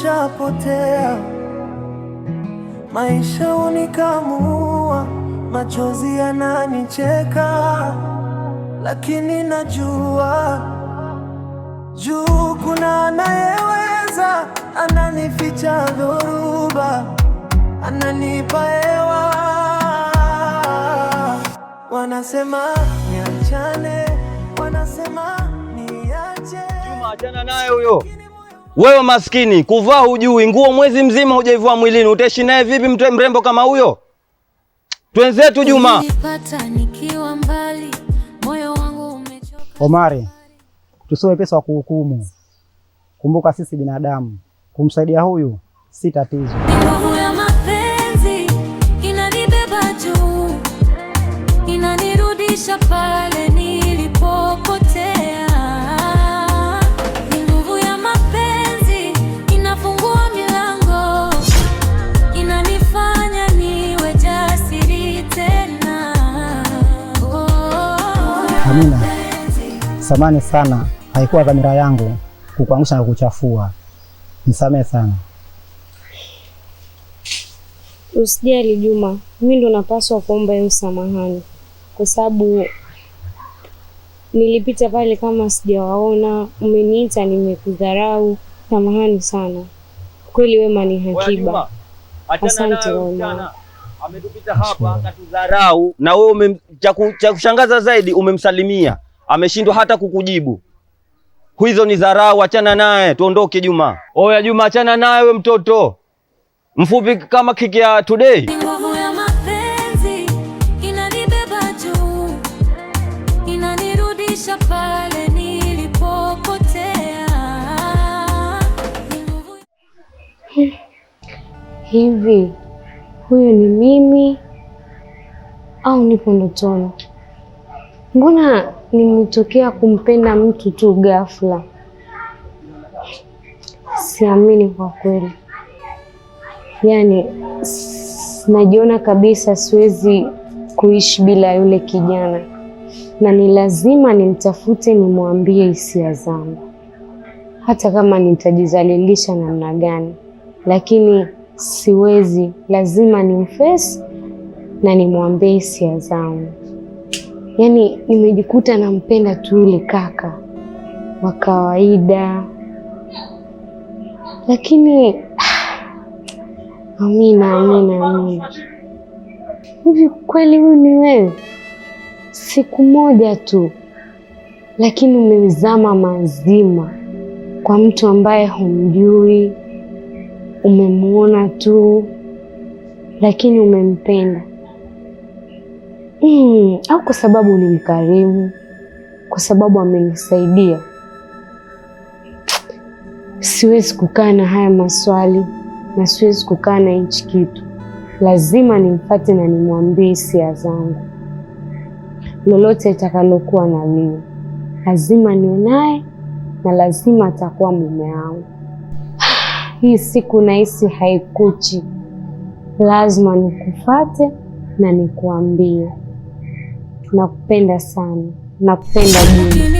yameshapotea, maisha unikamua, machozi yananicheka, lakini najua juu kuna anayeweza, ananificha dhoruba, ananipa hewa. Wanasema niachane, wanasema niache. Juma, achana naye huyo. Wewe maskini, kuvaa hujui, nguo mwezi mzima hujaivua mwilini, utaishi naye vipi mtu mrembo kama huyo? Twenzetu Juma. Omari, tusiwe pesa wa kuhukumu. Kumbuka sisi binadamu, kumsaidia huyu si tatizo. Nguvu ya mapenzi inanibeba juu, inanirudisha pale nilipopotea. Nguvu ya mapenzi inafungua milango, inanifanya niwe jasiri tena. Amina, samahani sana, haikuwa dhamira yangu kukuangusha na kukuchafua. Nisamehe sana. Usijali Juma, mimi ndo napaswa kuomba hiyo samahani, kwa sababu nilipita pale kama sijawaona, umeniita nimekudharau. Samahani sana. Kweli wema ni hakiba. Asante Roma. Ametupita hapa akatudharau, na wewe cha kushangaza zaidi umemsalimia, ameshindwa hata kukujibu. Hizo ni dharau, achana naye, tuondoke Juma. Oya Juma, achana naye wewe mtoto. Mfupi kama kiki ya today. Nguvu ya mapenzi inanibeba juu, inanirudisha pale nilipopotea. Hivi huyu ni mimi au nipo ndotoni? Mbona nimetokea kumpenda mtu tu ghafla? Siamini kwa kweli. Yaani najiona kabisa siwezi kuishi bila yule kijana, na ni lazima nimtafute, nimwambie hisia zangu, hata kama nitajizalilisha namna gani, lakini siwezi, lazima nimface na nimwambie hisia zangu. Yaani nimejikuta nampenda tu yule kaka wa kawaida, lakini Amina. Hivi kweli huyu ni wewe? Siku moja tu, lakini umezama mazima kwa mtu ambaye humjui, umemuona tu, lakini umempenda. Au kwa sababu ni mkarimu, kwa sababu amenisaidia? Siwezi kukaa na haya maswali na siwezi kukaa na hichi kitu. Lazima nimfuate na nimwambie hisia zangu. Lolote itakalokuwa na mimi, lazima niwe naye na lazima atakuwa mume wangu. Hii siku nahisi haikuchi. Lazima nikufuate na nikuambie nakupenda sana. Nakupenda Juma.